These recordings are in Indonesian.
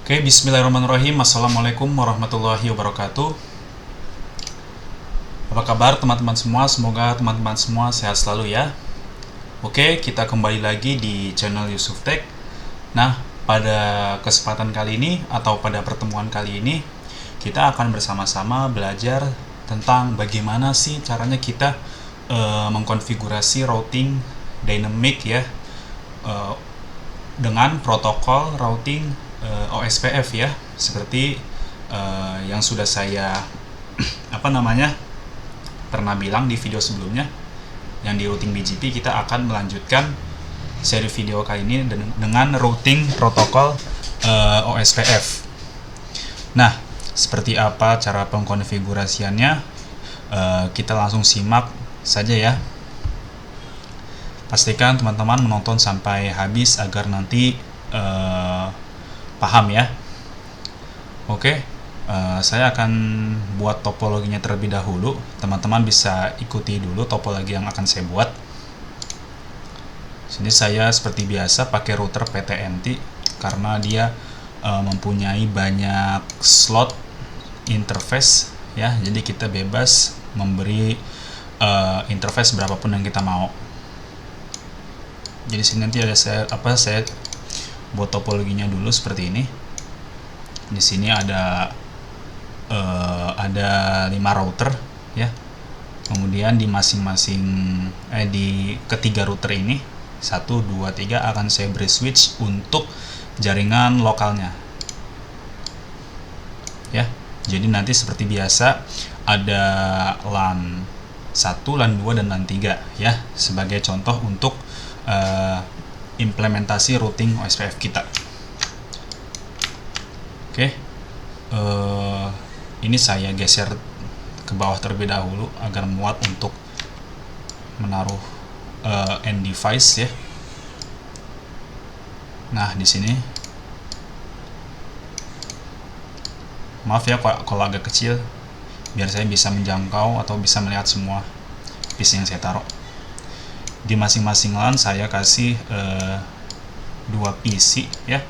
Oke, bismillahirrahmanirrahim. Assalamualaikum warahmatullahi wabarakatuh. Apa kabar teman-teman semua? Semoga teman-teman semua sehat selalu ya. Oke, kita kembali lagi di channel Yusuf Tech. Nah, pada kesempatan kali ini atau pada pertemuan kali ini, kita akan bersama-sama belajar tentang bagaimana sih caranya kita mengkonfigurasi routing dynamic ya, dengan protokol routing OSPF ya, seperti yang sudah saya pernah bilang di video sebelumnya. Yang di routing BGP kita akan melanjutkan seri video kali ini dengan routing protokol OSPF. Nah, seperti apa cara pengkonfigurasiannya? Kita langsung simak saja ya. Pastikan teman-teman menonton sampai habis agar nanti paham ya. Oke, saya akan buat topologinya terlebih dahulu. Teman-teman bisa ikuti dulu topologi yang akan saya buat. Sini saya seperti biasa pakai router PTNT karena dia mempunyai banyak slot interface ya. Jadi kita bebas memberi interface berapapun yang kita mau. Jadi sini nanti ada saya buat topologinya dulu seperti ini. Di sini ada 5 router ya. Kemudian di masing-masing di ketiga router ini 1, 2, 3 akan saya beri switch untuk jaringan lokalnya. Ya. Jadi nanti seperti biasa ada LAN 1, LAN 2 dan LAN 3 ya, sebagai contoh untuk implementasi routing OSPF kita. Oke, ini saya geser ke bawah terlebih dahulu agar muat untuk menaruh end device ya. Nah, di sini maaf ya kalau agak kecil, biar saya bisa menjangkau atau bisa melihat semua piece yang saya taruh. Di masing-masing LAN saya kasih 2 PC ya.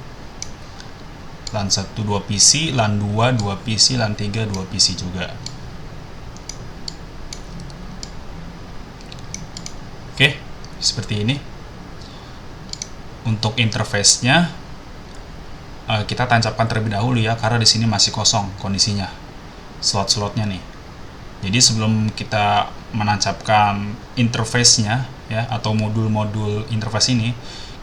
LAN 1 2 PC, LAN 2 2 PC, LAN 3 2 PC juga. Oke, seperti ini. Untuk interface-nya kita tancapkan terlebih dahulu ya, karena di sini masih kosong kondisinya slot-slotnya nih. Jadi sebelum kita menancapkan interface-nya ya, atau modul-modul interface ini,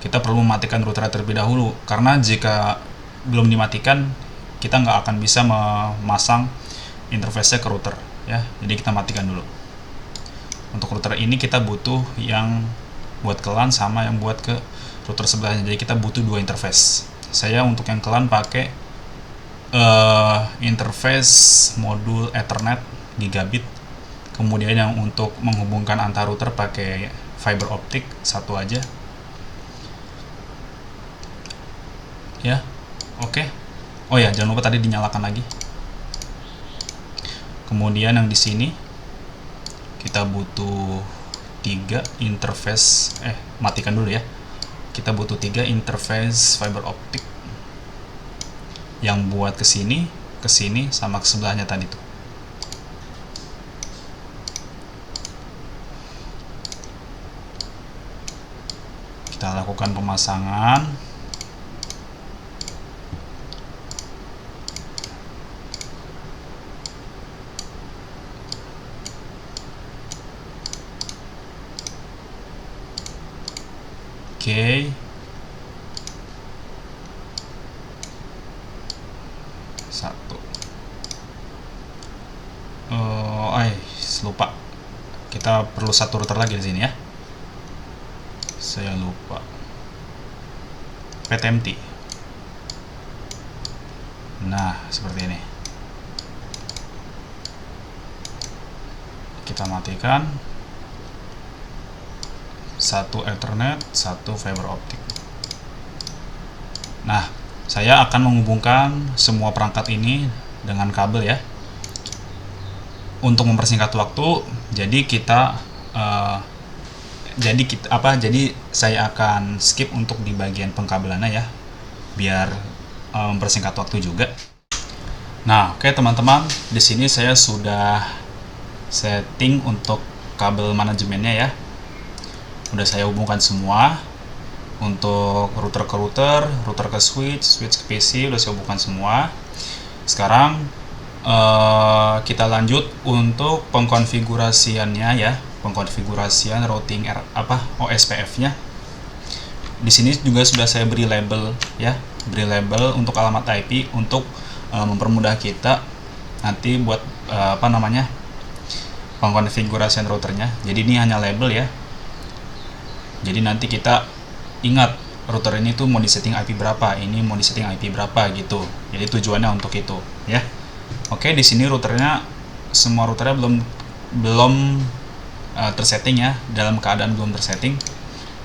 kita perlu mematikan router terlebih dahulu, karena jika belum dimatikan kita nggak akan bisa memasang interface-nya ke router ya. Jadi kita matikan dulu. Untuk router ini kita butuh yang buat ke LAN sama yang buat ke router sebelahnya, jadi kita butuh 2 interface. Saya untuk yang ke LAN pakai interface modul Ethernet gigabit. Kemudian yang untuk menghubungkan antar router pakai fiber optik 1 aja ya. Oke. Oh ya, jangan lupa tadi dinyalakan lagi. Kemudian yang di sini kita butuh 3 interface, matikan dulu ya. Kita butuh 3 interface fiber optik yang buat ke sini, sama ke sebelahnya tadi tuh. Kita lakukan pemasangan. Oke. Satu. Lupa. Kita perlu 1 router lagi di sini ya. Saya lupa. PTMT. Nah, seperti ini. Kita matikan. 1 Ethernet, 1 fiber optik. Nah, saya akan menghubungkan semua perangkat ini dengan kabel ya. Untuk mempersingkat waktu, jadi saya akan skip untuk di bagian pengkabelannya ya, biar mempersingkat waktu juga. Nah, oke teman-teman, di sini saya sudah setting untuk kabel manajemennya ya. Udah saya hubungkan semua. Untuk router ke router, router ke switch, switch ke PC udah saya hubungkan semua. Sekarang kita lanjut untuk pengkonfigurasiannya ya, pengkonfigurasian routing OSPF-nya. Di sini juga sudah saya beri label ya, beri label untuk alamat IP untuk mempermudah kita nanti buat pengkonfigurasian routernya. Jadi ini hanya label ya. Jadi nanti kita ingat router ini tuh mau disetting IP berapa, ini mau disetting IP berapa gitu. Jadi tujuannya untuk itu ya. Oke, di sini routernya semua routernya belum tersetting ya, dalam keadaan belum tersetting.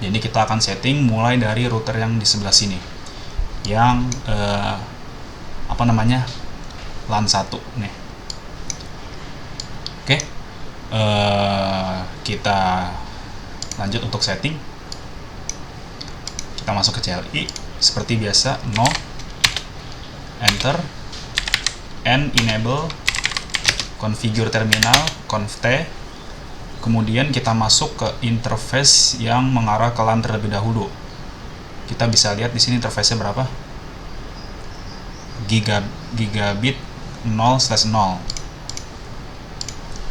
Jadi kita akan setting mulai dari router yang di sebelah sini, yang LAN 1 nih. Oke, kita lanjut untuk setting. Kita masuk ke CLI seperti biasa, no, enter, and enable configure terminal conf t. Kemudian kita masuk ke interface yang mengarah ke LAN terlebih dahulu. Kita bisa lihat di sini interface-nya berapa? Gigabit 0/0.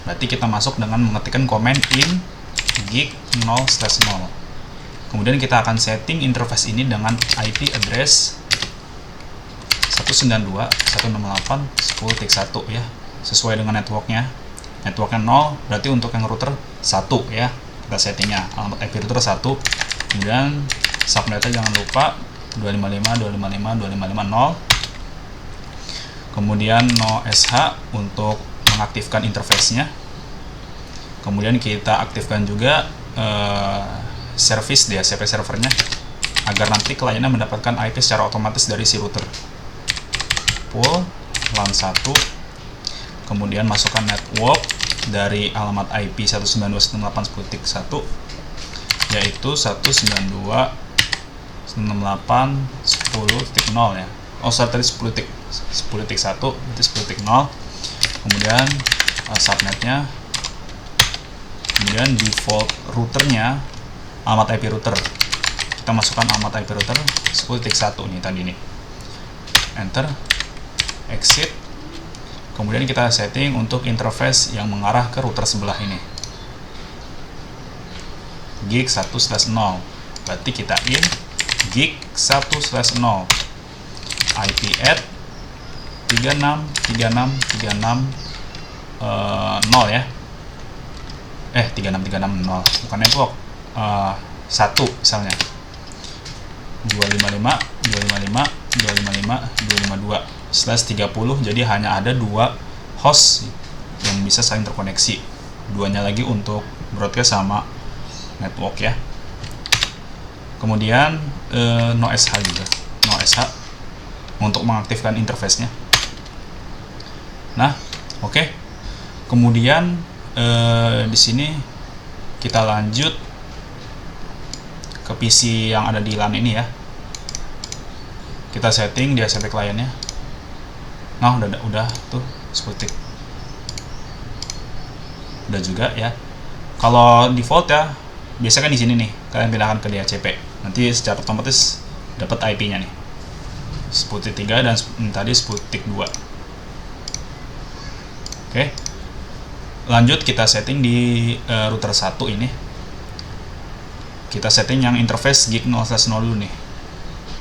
Berarti kita masuk dengan mengetikkan command in gig 0/0. Kemudian kita akan setting interface ini dengan IP address 192.168.10.1 ya, sesuai dengan networknya. Networknya 0 berarti untuk yang router 1 ya, kita settingnya alamat IP router 1. Kemudian subnetnya jangan lupa 255.255.255.0. Kemudian no SH untuk mengaktifkan interface-nya. Kemudian kita aktifkan juga service DHCP servernya agar nanti kliennya mendapatkan IP secara otomatis dari si router. Pool LAN 1, kemudian masukkan network dari alamat IP 192.168.10.1 yaitu 192.168.10.0 ya. Oh, tadi 10.1 itu 10.0. Kemudian subnetnya, kemudian default routernya alamat IP router. Kita masukkan alamat IP router 10.1 nih tadi nih. Enter, exit. Kemudian kita setting untuk interface yang mengarah ke router sebelah ini. Gig 1/0. Berarti kita in gig 1/0. IP add 36.36.36.0 ya. 36.36.0 bukan network. 1 misalnya 255.255.255.252/30. Jadi hanya ada 2 host yang bisa saling terkoneksi, duanya lagi untuk broadcast sama network ya. Kemudian no SH juga, no SH untuk mengaktifkan interface-nya. Nah, oke. Kemudian di sini kita lanjut ke PC yang ada di LAN ini ya. Kita setting di DHCP kliennya. Nah, udah tuh Sputik. Udah juga ya. Kalau default ya, biasa kan di sini nih, kalian pindahkan ke DHCP. Nanti secara otomatis dapat IP-nya nih. Sputik 3 dan tadi Sputik 2. Oke. Lanjut kita setting di router 1 ini. Kita setting yang interface gig 0/0 dulu nih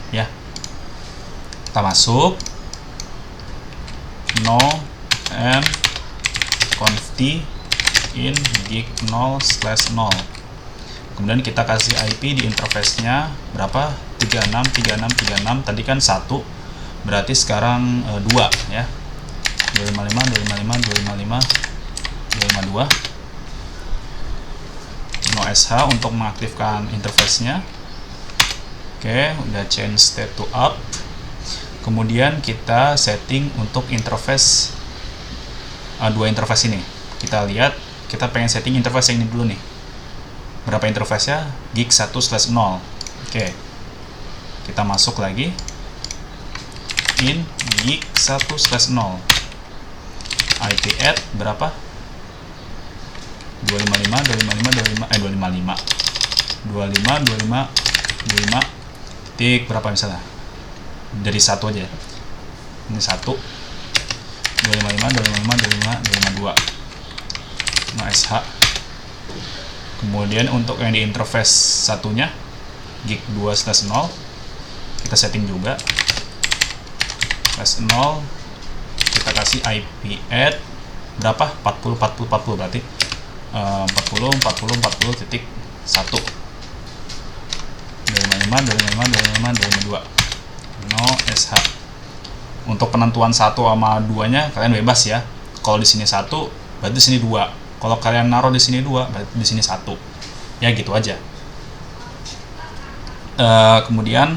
ya. Kita masuk no and conf t in gig 0/0. Kemudian kita kasih IP di interface-nya berapa? 36.36.36. Tadi kan 1, berarti sekarang 2 ya. 255.255.255.252. No SH untuk mengaktifkan interface-nya. Oke, udah change state to up. Kemudian kita setting untuk interface 2 interface ini. Kita lihat, kita pengen setting interface yang ini dulu nih. Berapa interface-nya? Gig 1/0. Oke. Kita masuk lagi. in gig 1/0. IP add berapa? 255 titik berapa misalnya, dari satu aja ya. Ini 1 255 no sh. Kemudian untuk yang di interface satunya gig 2/0 kita setting juga /0, kita kasih IP add berapa, 40 berarti 40 titik 1 255 no sh. Untuk penentuan 1 sama 2 nya kalian bebas ya. Kalau di sini 1 berarti di sini 2, kalau kalian naruh di sini 2 berarti di sini 1 ya, gitu aja. Kemudian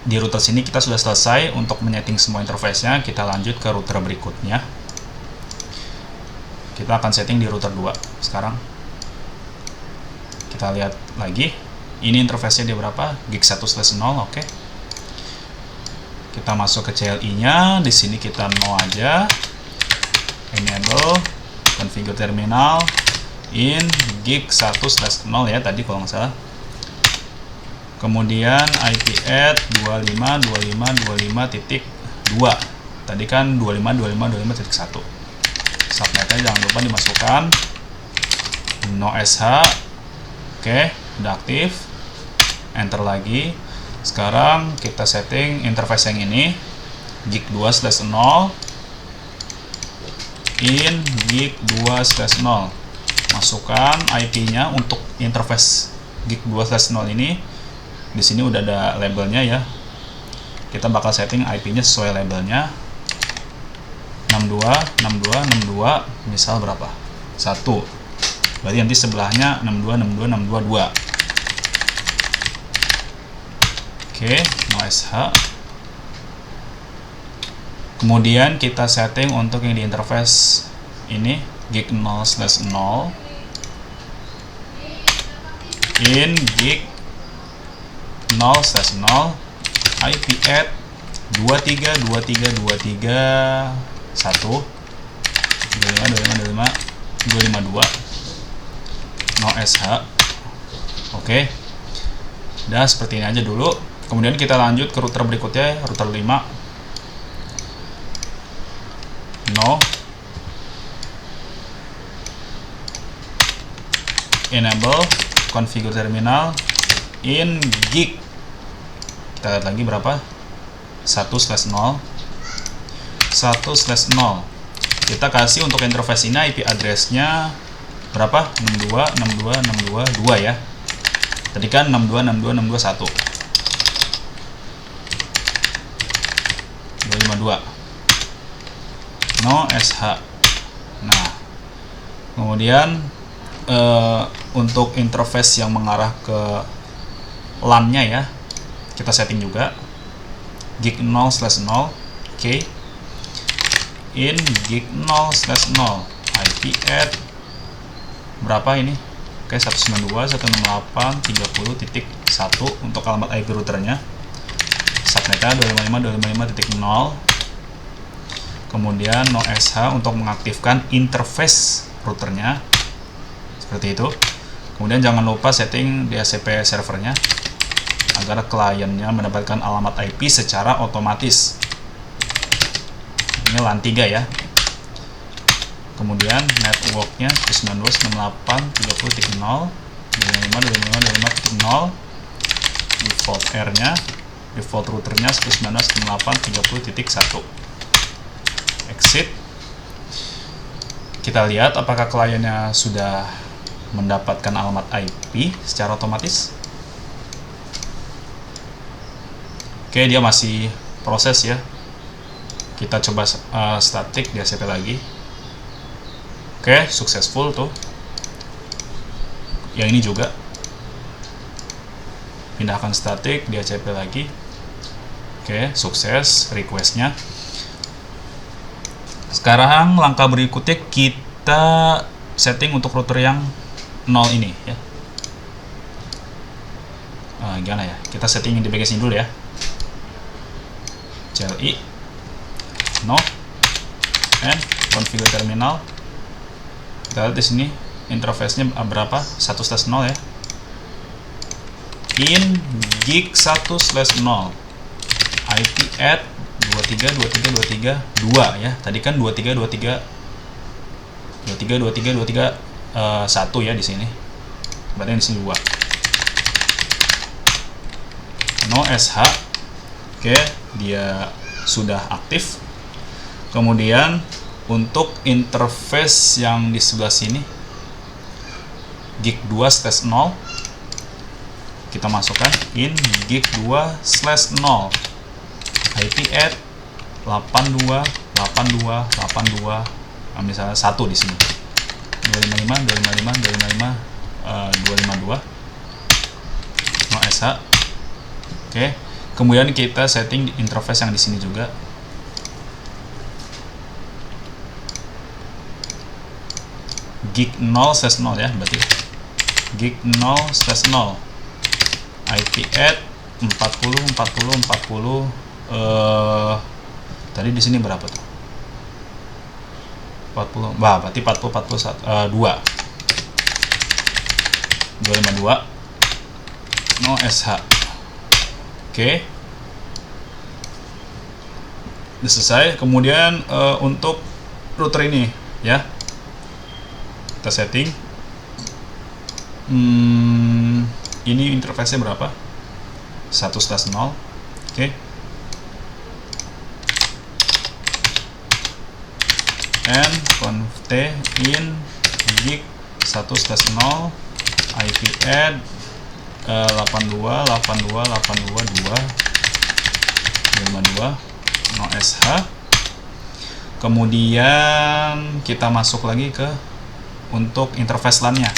di router sini kita sudah selesai untuk menyeting semua interface-nya. Kita lanjut ke router berikutnya. Kita akan setting di router 2 sekarang. Kita lihat lagi, ini interface-nya dia berapa, gig 1/0. Oke. Kita masuk ke CLI-nya, di sini kita no aja. Enable configure terminal in gig 1/0 ya tadi kalau nggak salah. Kemudian IP add 25.25.25.2. Tadi kan 25.25.25.1. Subnetnya jangan lupa dimasukkan. No sh. Oke, udah aktif. Enter lagi. Sekarang kita setting interface yang ini gig 2/0 in gig 2/0. Masukkan IP-nya untuk interface gig 2/0 ini. Di sini udah ada labelnya ya. Kita bakal setting IP-nya sesuai labelnya. 62 misal berapa? 1. Berarti nanti sebelahnya 62. Oke, no sh. Kemudian kita setting untuk yang di interface ini gig 0/0 in gig 0/0 IP add 23.23.23.1 no sh. Oke. Udah seperti ini aja dulu. Kemudian kita lanjut ke router berikutnya, router 5. No enable configure terminal in gig, kita lihat lagi berapa, 1/0. Kita kasih untuk interface ini IP address-nya berapa, 62 ya. Tadi kan 62 252 no sh. Nah, kemudian untuk interface yang mengarah ke LAN-nya ya, kita setting juga gig 0/0. Oke. In gig 0/0 IP add berapa ini? Oke, 192.168.30.1 untuk alamat IP routernya. Subnetnya 255.255.0. Kemudian no sh untuk mengaktifkan interface routernya, seperti itu. Kemudian jangan lupa setting DHCP servernya agar kliennya mendapatkan alamat IP secara otomatis. Ini LAN 3 ya. Kemudian networknya 19.68.30.0 255.255.0. Default R-nya, default routernya 19.68.30.1. Exit. Kita lihat apakah kliennya sudah mendapatkan alamat IP secara otomatis. Oke, dia masih proses ya. Kita coba static DHCP lagi. Oke, successful tuh. Yang ini juga. Pindahkan static DHCP lagi. Oke, sukses requestnya. Sekarang langkah berikutnya kita setting untuk router yang 0 ini ya. Gimana ya? Kita setting di bagian sini dulu ya. CLI no and configure terminal. Kita lihat di sini interface-nya berapa, 1/0 ya. In gig 1/0 IP add 23 ya. Tadi kan 23 1 ya di sini. Berarti di sini 2. No SH. Oke, dia sudah aktif. Kemudian untuk interface yang di sebelah sini gig 2/0 kita masukkan in gig 2/0 IP add 82 misalnya 1 di sini 255 252 no SH. Oke. Kemudian kita setting interface yang di sini juga. Gig 0/0 ya, berarti gig 0/0 IP add 40 tadi di sini berapa tuh? 40. Wah, berarti 2 252 no SH. Oke. Udah selesai. Kemudian untuk router ini ya, kita setting. Ini interface-nya berapa? 1/0. Oke. And conv in gig 1/0 IP add 82 no SH. Kemudian kita masuk lagi ke untuk interface LAN-nya.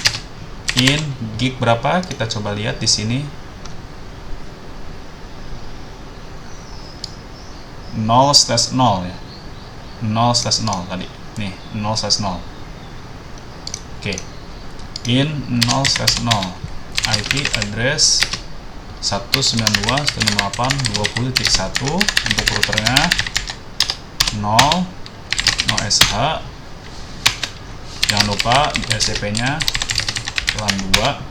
In gig berapa? Kita coba lihat di sini. 0/0 ya. 0/0 tadi. Nih, 0/0. Oke. In 0/0 IP address 192.168.20.1 untuk routernya 0 no SH. Jangan lupa di SCP-nya LAN 2.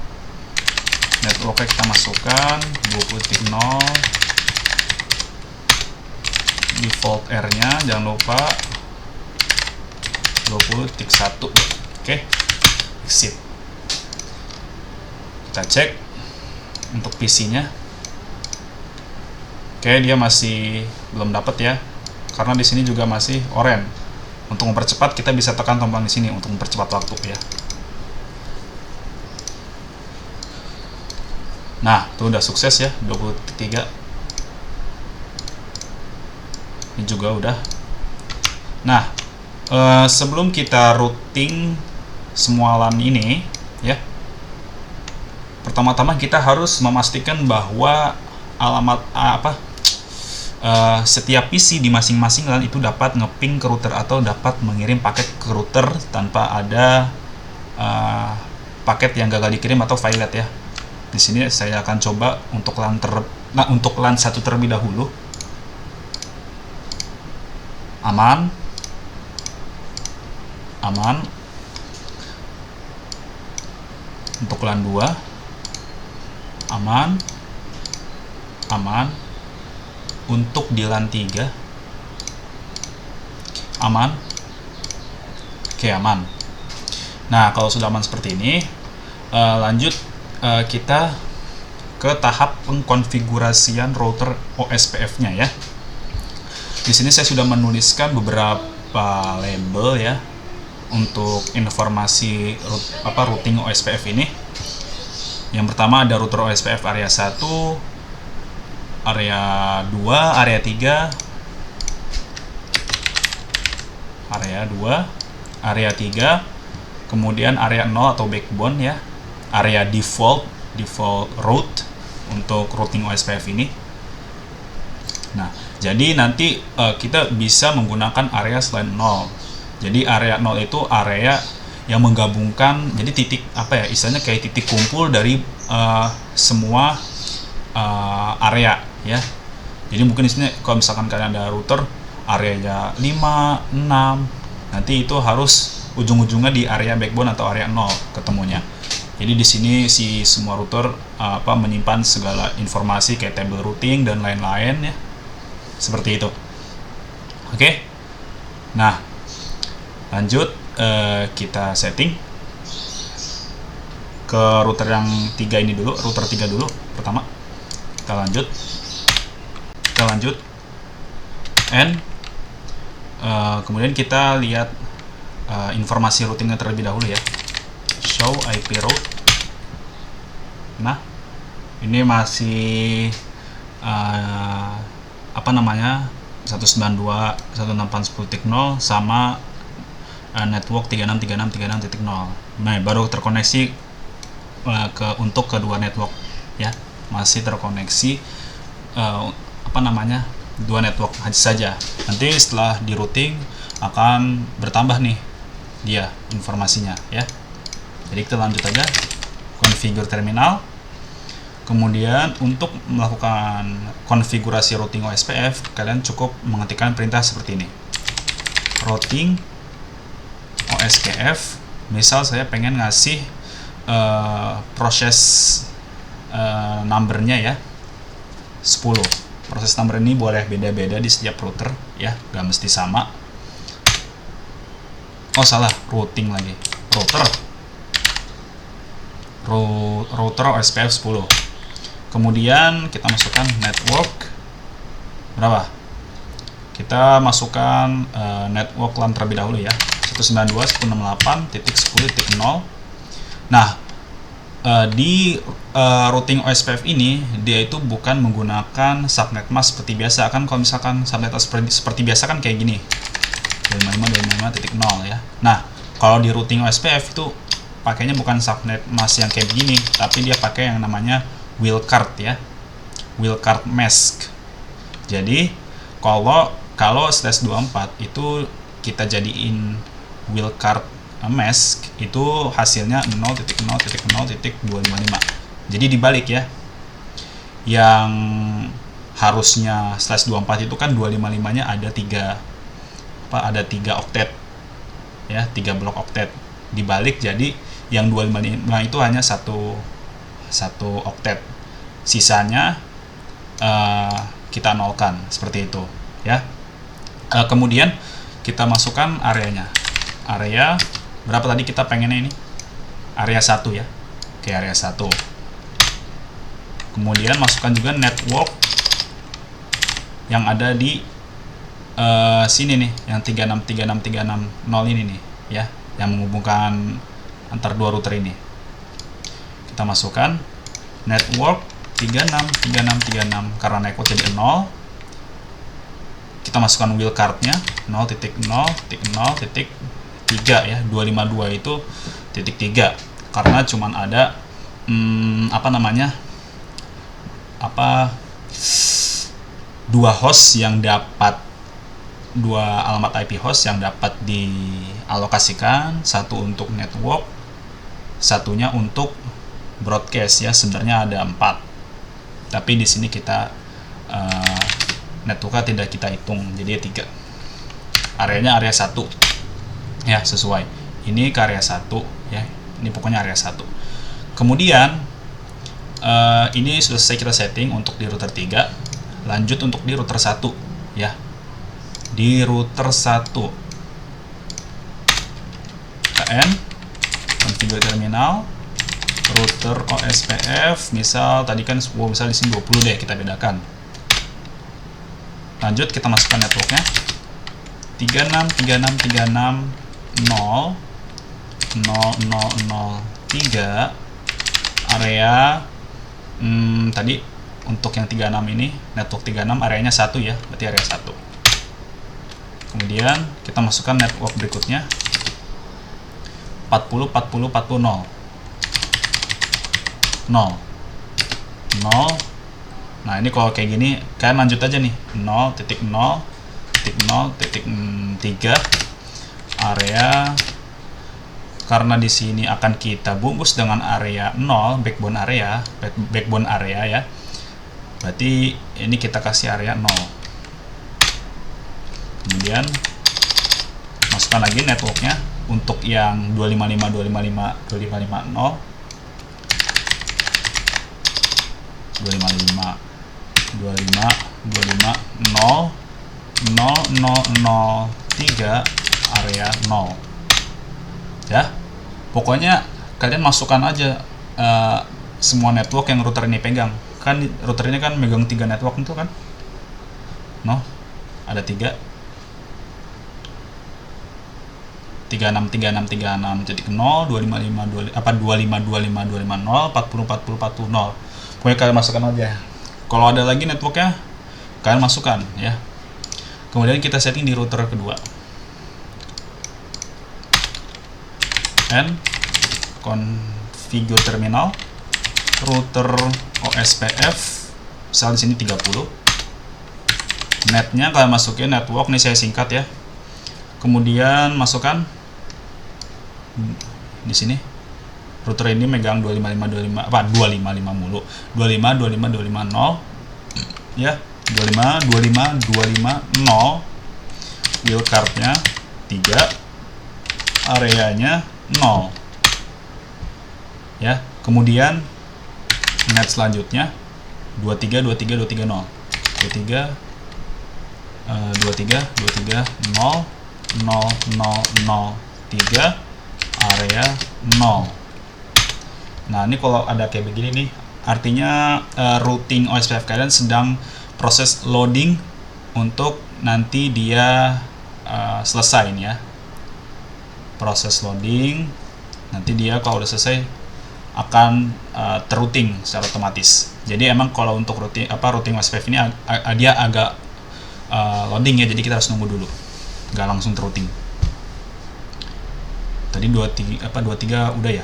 Network kita masukkan 20.0. Default R-nya jangan lupa 20.1. Oke. Exit. Kita cek untuk PC-nya. Oke, dia masih belum dapat ya. Karena di sini juga masih orange. Untuk mempercepat kita bisa tekan tombol di sini untuk mempercepat waktu ya. Nah, itu udah sukses ya, 23. Ini juga udah. Nah, sebelum kita routing semua LAN ini ya, pertama-tama kita harus memastikan bahwa alamat setiap PC di masing-masing LAN itu dapat ngeping ke router atau dapat mengirim paket ke router tanpa ada paket yang gagal dikirim atau violet ya. Di sini saya akan coba untuk untuk LAN 1 terlebih dahulu. Aman. Untuk LAN 2 aman. Untuk di LAN 3 aman. Oke, aman. Nah, kalau sudah aman seperti ini, lanjut kita ke tahap pengkonfigurasian router OSPF-nya ya. Di sini saya sudah menuliskan beberapa label ya untuk informasi routing OSPF ini. Yang pertama ada router OSPF area 1, area 2, area 3, area 3, kemudian area 0 atau backbone ya, area default route untuk routing OSPF ini. Nah, jadi nanti kita bisa menggunakan area selain 0. Jadi area 0 itu area yang menggabungkan, jadi titik istilahnya kayak titik kumpul dari semua area ya. Jadi mungkin di sini kalau misalkan kalian ada router areanya 5, 6, nanti itu harus ujung-ujungnya di area backbone atau area 0 ketemunya. Jadi di sini si semua router menyimpan segala informasi kayak table routing dan lain-lain ya. Seperti itu. Oke. Nah, lanjut kita setting ke router yang 3 ini dulu, router 3 dulu pertama. Kita lanjut and kemudian kita lihat informasi routingnya terlebih dahulu ya. Show IP route. Nah, ini masih 192.168.10.0 sama network 36.36.36.0. Nah, baru terkoneksi untuk kedua network ya. Masih terkoneksi dua network saja. Nanti setelah di routing akan bertambah nih dia informasinya ya. Jadi kita lanjut aja, configure terminal. Kemudian untuk melakukan konfigurasi routing OSPF, kalian cukup mengetikkan perintah seperti ini. Routing OSPF, misal saya pengen ngasih proses numbernya ya 10. Proses number ini boleh beda-beda di setiap router ya, gak mesti sama. Oh salah, routing lagi. Router OSPF 10. Kemudian kita masukkan network berapa? Kita masukkan network LAN terlebih dahulu ya. 192.168.10.0. Nah, di routing OSPF ini dia itu bukan menggunakan subnet mask seperti biasa kan. Kalau misalkan subnet mask seperti biasa kan kayak gini, 255.255.0 ya. Nah, kalau di routing OSPF itu pakainya bukan subnet mask yang kayak begini, tapi dia pakai yang namanya wildcard ya, wildcard mask. Jadi kalau /24 itu kita jadiin wildcard mask, itu hasilnya 0.0.0.255. Jadi dibalik ya, yang harusnya /24 itu kan 255-nya ada 3 oktet ya, 3 blok oktet. Dibalik, jadi yang 255 itu hanya satu oktet, sisanya kita nolkan seperti itu ya. Kemudian kita masukkan areanya, area berapa tadi kita pengennya ini, area 1 ya. Oke, area 1. Kemudian masukkan juga network yang ada di sini nih, yang 36.36.36.0 ini nih ya, yang menghubungkan antar dua router ini. Kita masukkan network 36.36.36 karena network jadi 0. Kita masukkan wildcardnya 0.0.0.3 ya, 252 itu titik 3 karena cuman ada dua host yang dapat, dua alamat IP host yang dapat dialokasikan, satu untuk network, satunya untuk broadcast ya. Sebenarnya ada 4, tapi di sini kita networknya tidak kita hitung, jadi 3. Areanya area 1 ya, sesuai ini ke area 1 ya, ini pokoknya area 1. Kemudian ini sudah selesai kita setting untuk di router 3. Lanjut untuk di router 1 ya. Di router 1 KN configure terminal, router OSPF, misal tadi kan misal di sini 20 deh, kita bedakan. Lanjut kita masukkan networknya 36.36.0.0.0.0.3 area tadi untuk yang 36 ini, network 36 areanya 1 ya, berarti area 1. Kemudian kita masukkan network berikutnya 40.40.40.0 0. Nah, ini kalau kayak gini kalian lanjut aja nih, 0.0.0.3 area, karena di sini akan kita bungkus dengan area 0 backbone area ya. Berarti ini kita kasih area 0. Kemudian masukkan lagi networknya untuk yang 255.255.255.0 255.255.0.0.003 area 0 ya. Pokoknya kalian masukkan aja semua network yang router ini pegang. Kan router ini kan megang 3 network itu kan, ada 3 36 jadi 0 255 255 250 40 0. Pokoknya kalian masukkan aja. Kalau ada lagi networknya kalian masukkan ya. Kemudian kita setting di router kedua. Configure terminal router OSPF, misal di sini 30. Netnya kalian masukin network, nih saya singkat ya. Kemudian masukkan di sini. Router ini megang 255 mulu. 25250 ya. 25250 wheel cardnya 3, areanya 0 ya. Kemudian net selanjutnya 23 23 230 23 23 23 0 0 0 0 3 area 0. Nah, ini kalau ada kayak begini nih, artinya routing OSPF kalian sedang proses loading untuk nanti dia selesai nih ya. Proses loading, nanti dia kalau udah selesai akan terrouting secara otomatis. Jadi emang kalau untuk routing OSPF ini dia agak loading ya, jadi kita harus nunggu dulu, nggak langsung terrouting. Tadi 23 udah ya.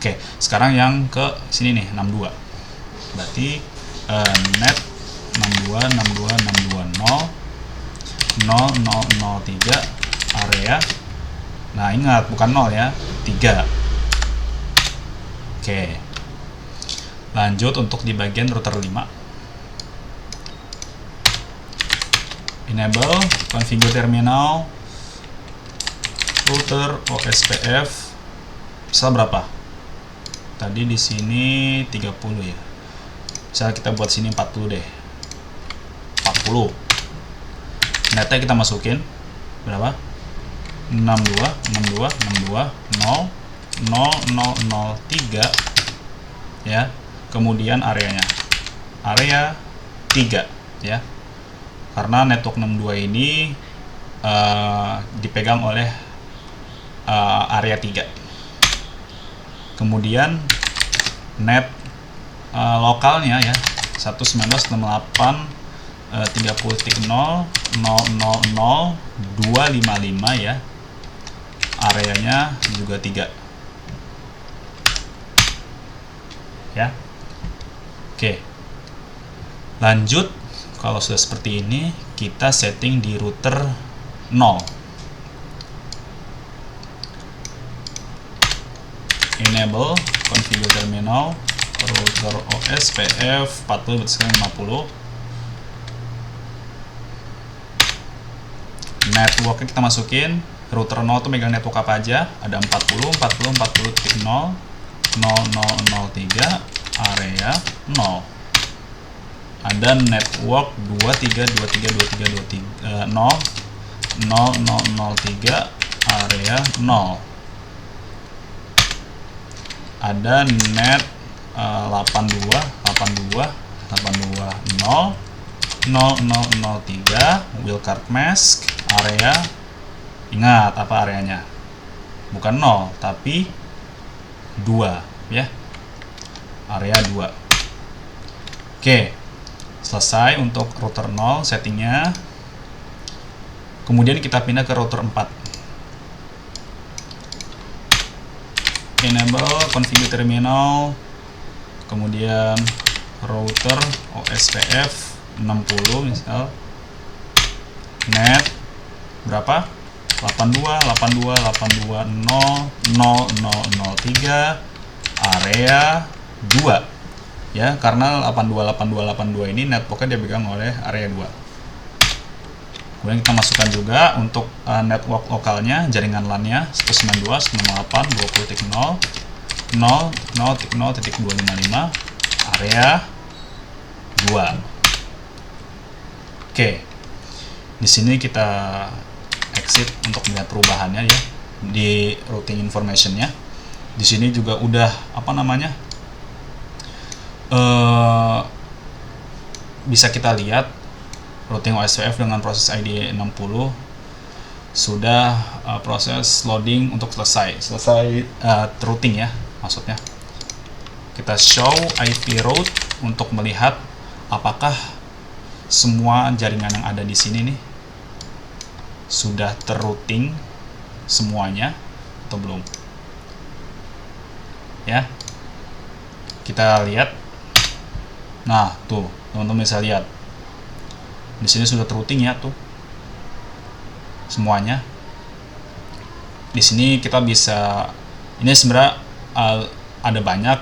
Oke, sekarang yang ke sini nih 62. Berarti net 62 62 62 0 0003 area. Nah, ingat bukan 0 ya, 3. Oke. Lanjut untuk di bagian router 5. Enable configure terminal router OSPF. Misal berapa? Tadi di sini 30 ya. Misal kita buat sini 40 deh. 40. Netnya kita masukin berapa? 62 62 62 0 0003 ya. Kemudian areanya. Area 3 ya. Karena network 62 ini dipegang oleh area 3. Kemudian net lokalnya ya 192.668.30.0.00255 ya. Areanya juga 3 ya. Oke, lanjut. Kalau sudah seperti ini, kita setting di router 0. Enable configure terminal router OSPF 40 50. Networknya kita masukin. Router 0 tuh megang network apa aja? Ada 40 40 40.0 0003 area 0. Ada network 23 23 23 23 0 0003 area 0. Ada net 82 82 82 0 0003 wheel card mask area. Ingat apa areanya? Bukan 0 tapi 2 ya. Area 2. Oke. Selesai untuk router 0 settingnya. Kemudian kita pindah ke router 4. Enable configure terminal, kemudian router OSPF 60 misal. Net berapa? 82 82 82 0 0003 area 2 ya, karena 828282 ini networknya dia pegang oleh area 2. Kemudian kita masukkan juga untuk network lokalnya, jaringan LAN-nya 192.168.20.0.0.0.255 area 2. Oke. Di sini kita exit untuk melihat perubahannya ya di routing information-nya. Di sini juga udah bisa kita lihat routing OSPF dengan proses ID 60 sudah proses loading untuk selesai routing ya, maksudnya. Kita show IP route untuk melihat apakah semua jaringan yang ada di sini nih sudah terrouting semuanya atau belum. Ya. Kita lihat. Nah, tuh, teman-teman bisa lihat. Di sini sudah terrouting ya tuh. Semuanya. Di sini kita bisa, ini sebenarnya ada banyak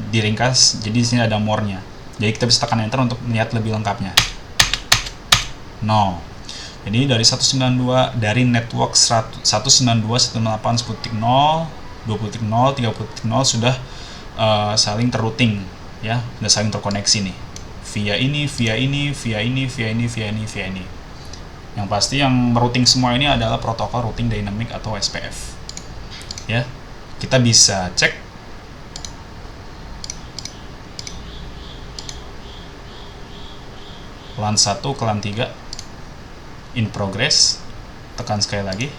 diringkas, jadi di sini ada more-nya. Jadi kita bisa tekan enter untuk melihat lebih lengkapnya. No. Jadi dari 192 dari network 192.168.10.0, 20.0, 30.0 sudah saling terrouting ya, sudah saling terkoneksi nih. Via ini. Yang pasti yang routing semua ini adalah protokol routing dynamic atau SPF. Ya. Kita bisa cek LAN 1 ke LAN 3 in progress. Tekan sekali lagi.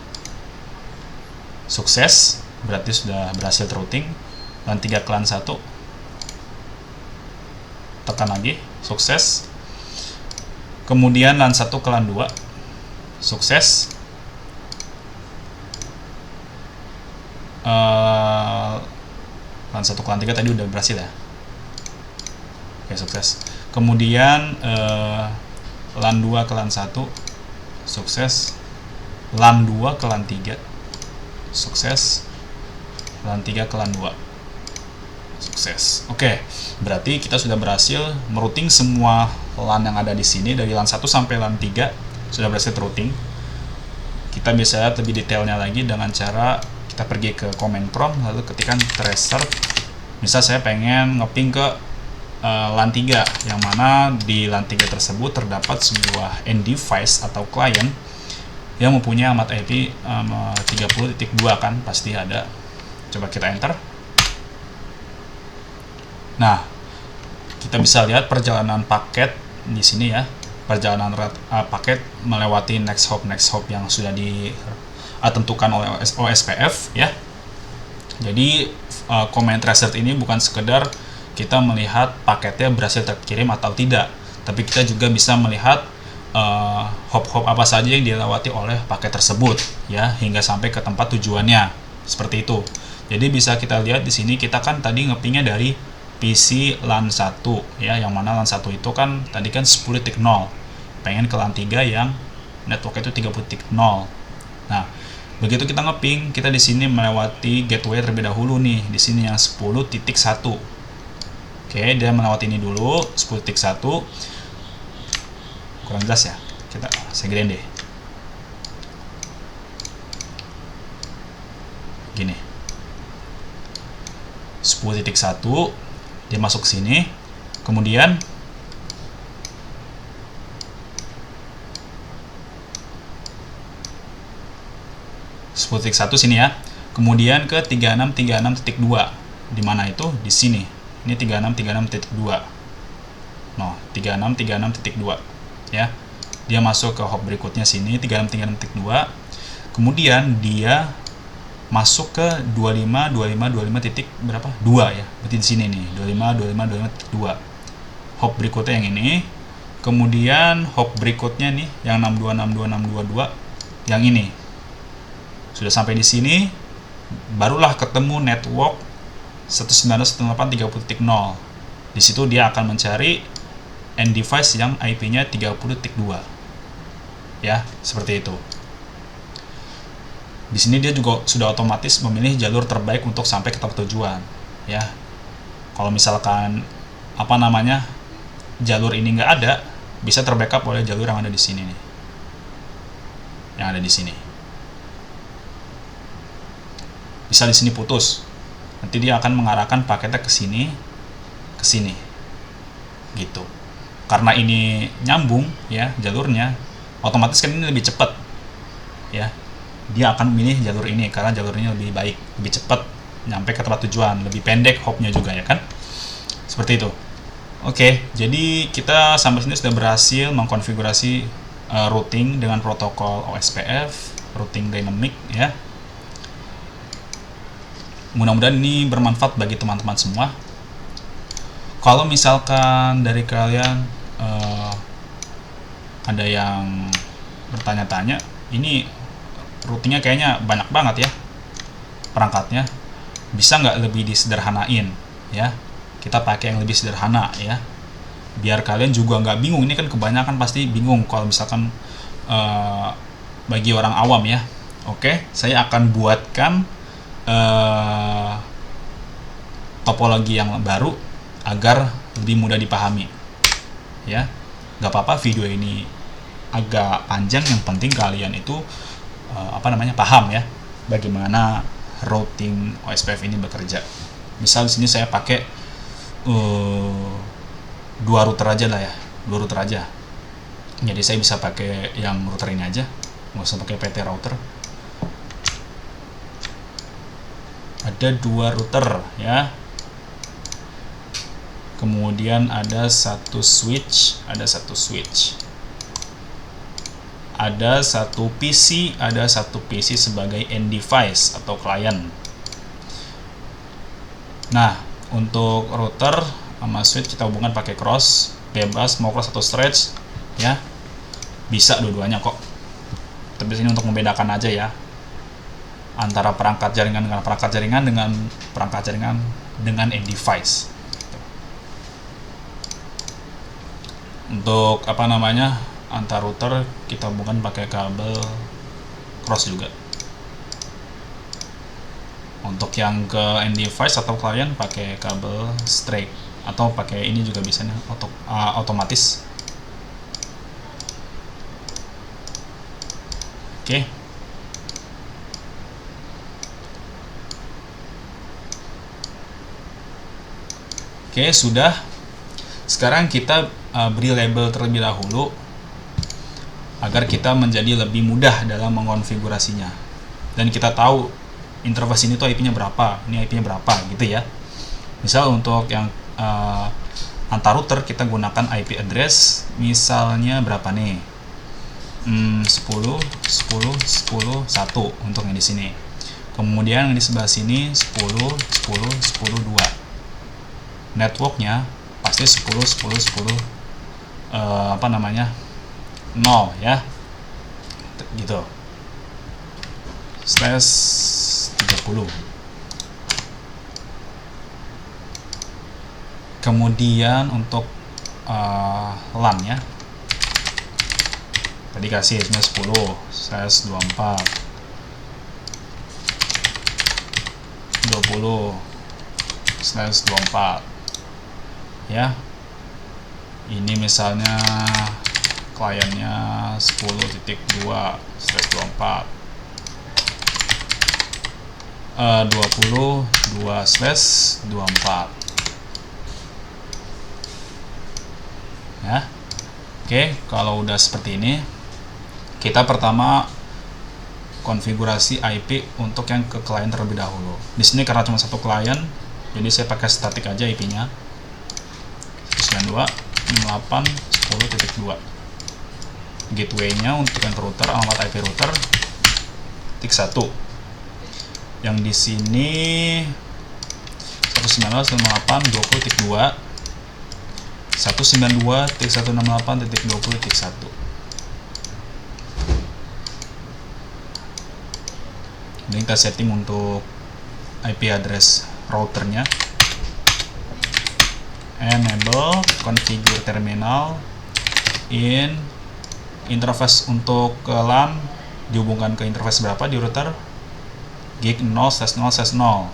Sukses, berarti sudah berhasil routing. LAN 3 ke LAN 1. Tekan lagi, sukses. Kemudian LAN 1 ke LAN 2. Sukses. LAN 1 ke LAN 3 tadi udah berhasil ya. Oke, sukses. Kemudian LAN 2 ke LAN 1. Sukses. LAN 2 ke LAN 3. Sukses. LAN 3 ke LAN 2. Sukses. Oke, berarti kita sudah berhasil merouting semua LAN yang ada di sini dari LAN 1 sampai LAN 3 sudah berhasil routing. Kita bisa lihat lebih detailnya lagi dengan cara kita pergi ke command prompt lalu ketikkan tracer. Misal saya pengen ngeping ke LAN 3 yang mana di LAN 3 tersebut terdapat sebuah end device atau client yang mempunyai alamat IP 30.2 kan pasti ada. Coba kita enter. Nah, kita bisa lihat perjalanan paket di sini ya. Perjalanan paket melewati next hop yang sudah ditentukan oleh OSPF ya. Jadi command tracer ini bukan sekedar kita melihat paketnya berhasil terkirim atau tidak, tapi kita juga bisa melihat hop-hop apa saja yang dilewati oleh paket tersebut ya hingga sampai ke tempat tujuannya. Seperti itu. Jadi bisa kita lihat di sini kita kan tadi ngepingnya dari PC LAN 1 ya, yang mana LAN 1 itu kan tadi kan 10.0. Pengen ke LAN 3 yang network itu 30.0. Nah, begitu kita ngeping, kita di sini melewati gateway terlebih dahulu nih, di sini yang 10.1. Oke, dia melewati ini dulu 10.1. Kurang jelas ya. Saya gedein deh. Gini. 10.1 dia masuk sini, kemudian satu sini ya, kemudian ke 3636.2 di mana itu di sini, ini 3636.2, no 3636.2 ya, dia masuk ke hop berikutnya sini 3636.2, kemudian dia masuk ke 25 titik berapa? 2 ya. Berarti di sini nih, 25 hop berikutnya yang ini. Kemudian hop berikutnya nih yang 62 yang ini. Sudah sampai di sini barulah ketemu network 192.168.30.0. Di situ dia akan mencari end device yang IP-nya 30.2. Ya, seperti itu. Di sini dia juga sudah otomatis memilih jalur terbaik untuk sampai ke tempat tujuan ya. Kalau misalkan apa namanya, jalur ini nggak ada, bisa terbackup oleh jalur yang ada di sini nih, yang ada di sini. Bisa di sini putus, nanti dia akan mengarahkan paketnya ke sini, gitu. Karena ini nyambung ya jalurnya, otomatis kan ini lebih cepat ya. Dia akan memilih jalur ini karena jalurnya lebih baik, lebih cepat nyampe ke tempat tujuan, lebih pendek hopnya juga ya kan. Seperti itu. Oke, jadi kita sampai sini sudah berhasil mengkonfigurasi routing dengan protokol OSPF, routing dynamic ya. Mudah-mudahan ini bermanfaat bagi teman-teman semua. Kalau misalkan dari kalian ada yang bertanya-tanya, ini routingnya kayaknya banyak banget ya perangkatnya, bisa nggak lebih disederhanain ya? Kita pakai yang lebih sederhana ya, biar kalian juga nggak bingung. Ini kan kebanyakan pasti bingung kalau misalkan bagi orang awam ya. Oke, saya akan buatkan topologi yang baru agar lebih mudah dipahami ya. Nggak apa-apa video ini agak panjang, yang penting kalian itu paham ya bagaimana routing OSPF ini bekerja. Misal di sini saya pakai 2 router aja lah ya, 2 router aja. Jadi saya bisa pakai yang router ini aja, nggak usah pakai PT router. Ada 2 router ya. Kemudian ada satu switch, ada satu PC, ada satu PC sebagai end device atau klien. Nah, untuk router sama switch kita hubungkan pakai cross, bebas mau cross atau stretch ya, bisa dua-duanya kok. Tapi sini untuk membedakan aja ya antara perangkat jaringan dengan perangkat jaringan dengan perangkat jaringan dengan end device. Untuk antar router kita hubungkan pakai kabel cross juga. Untuk yang ke end device atau klien pakai kabel straight, atau pakai ini juga bisa nih, otomatis. Oke. Oke, sudah. Sekarang kita beri label terlebih dahulu agar kita menjadi lebih mudah dalam mengonfigurasinya, dan kita tahu interface ini tuh IP-nya berapa, ini IP-nya berapa gitu ya. Misal untuk yang antar router kita gunakan IP address misalnya berapa nih, 10 10 10 10 1 untuk yang di sini. Kemudian yang di sebelah sini 10 10 10 2. Networknya pasti 10 10 10 0 ya, gitu, /30. Kemudian untuk LAN ya, tadi kasih 10/24 20/24 ya. Ini misalnya kliennya 10.2/24 22/24 ya. Oke, kalau udah seperti ini, kita pertama konfigurasi IP untuk yang ke klien terlebih dahulu. Di sini karena cuma satu klien, jadi saya pakai static aja IP-nya 192.168.10.2. Gateway-nya untuk yang router, alamat IP router tik 1. Yang di sini 192.168.20.2, 192.168.20.1. Ini kita setting untuk IP address routernya. Enable configure terminal in interface untuk ke LAN dihubungkan ke interface berapa di router, gig 0/0/0.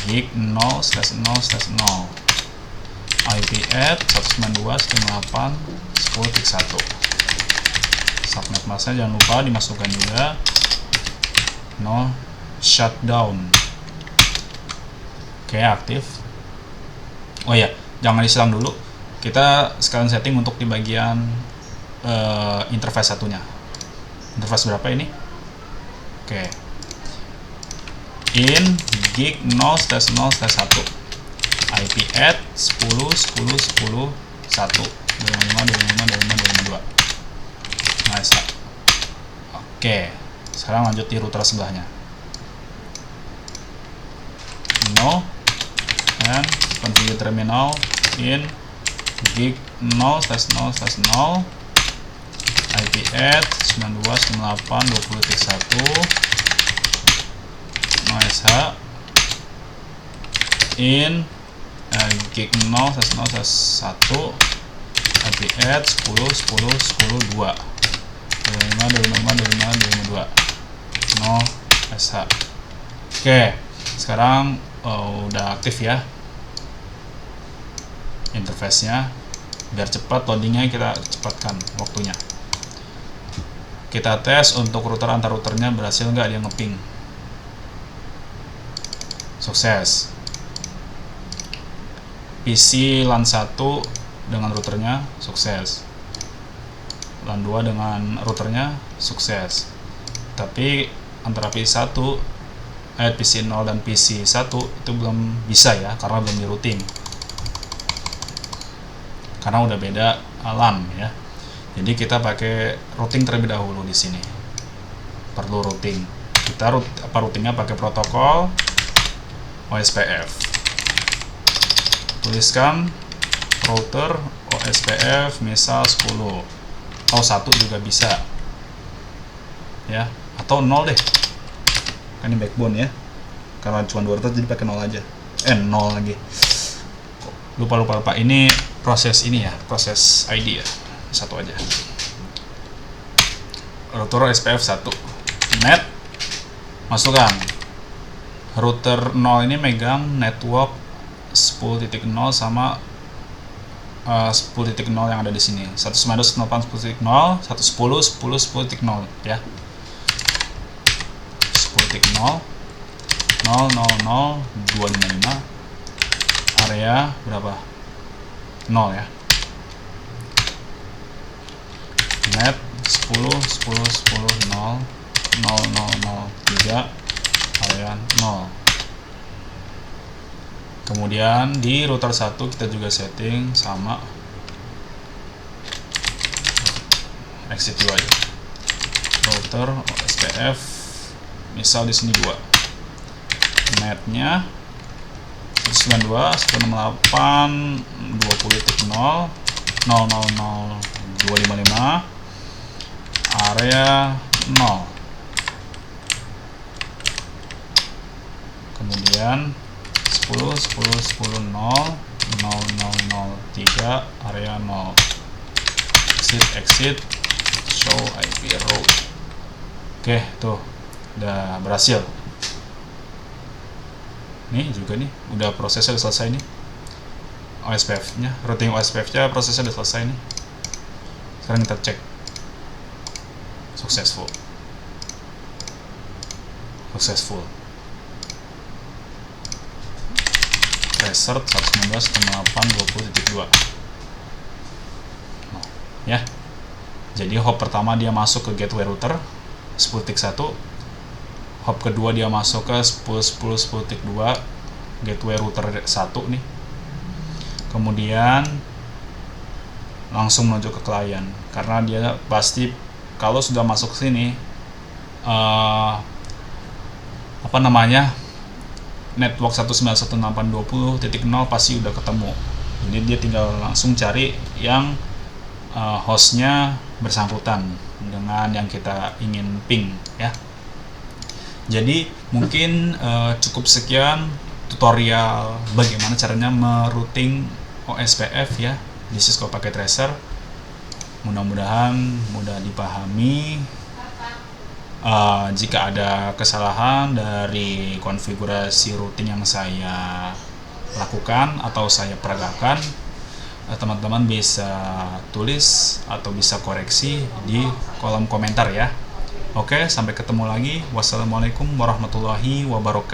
gig 0/0/0 IP add 192.168.10.1. Subnet masknya jangan lupa dimasukkan juga. No shutdown. Oke, aktif. Oh ya, jangan disilang dulu. Kita sekalian setting untuk di bagian interface satunya. Interface berapa ini? Oke. In gig 0/0/1 IP add 10.10.10.1 25.25.25.25.2. Nice. Oke, sekarang lanjut di router sebelahnya. No and configure terminal in gig 0/0/0 IP add 92.98.20.1 OSH in gig 0/0/1 IP add 10.10.10.2 25.25.25.25.2 no SH. Oke, sekarang udah aktif ya interface-nya. Biar cepat loadingnya, kita cepatkan waktunya. Kita tes untuk router antar routernya berhasil nggak dia ngeping. Sukses. PC LAN 1 dengan routernya sukses. LAN 2 dengan routernya sukses. Tapi antara PC 1 PC 0 dan PC 1 itu belum bisa ya, karena belum di routing. Karena udah beda LAN ya. Jadi kita pakai routing terlebih dahulu di sini. Perlu routing. Kita routingnya pakai protokol OSPF. Tuliskan router OSPF misal 10 atau 1 juga bisa. Ya, atau 0 deh. Kan ini backbone ya. Karena cuma 2 router jadi pakai 0 aja. 0 lagi. Lupa. Ini proses ini ya, proses ID ya. Satu aja. Router SPF 1. Net. Masukkan. Router 0 ini megang network 10.0 sama 10.0 yang ada di sini. 192.168.10.0, 110.10.10.0 ya. 10.0 000.255. Area berapa? 0 ya. Net 10.10.10.0.0.0.3 area 0. Kemudian di router 1 kita juga setting sama exit 2 aja. Router OSPF misal di sini 2. Netnya 192.168.20.0 000.255 area 0. Kemudian 10.10.10.0.0.0.3 area 0. Exit show IP route. Oke, tuh udah berhasil. Nih juga nih, udah prosesnya udah selesai nih. OSPF-nya, routing OSPF-nya prosesnya udah selesai nih. Sekarang kita cek. Successful. Tracer 119.8.20.2. Ya. Jadi hop pertama dia masuk ke gateway router 10.1. Hop kedua dia masuk ke 10.10.10.2 gateway router 1 nih. Kemudian langsung menuju ke klien, karena dia pasti kalau sudah masuk ke sini network 191.820.0 pasti udah ketemu. Jadi dia tinggal langsung cari yang hostnya bersangkutan dengan yang kita ingin ping ya. Jadi mungkin cukup sekian tutorial bagaimana caranya merouting OSPF ya di Cisco Packet Tracer. Mudah-mudahan mudah dipahami Jika ada kesalahan dari konfigurasi rutin yang saya lakukan atau saya peragakan, teman-teman bisa tulis atau bisa koreksi di kolom komentar ya. Oke, sampai ketemu lagi. Wassalamualaikum warahmatullahi wabarakatuh.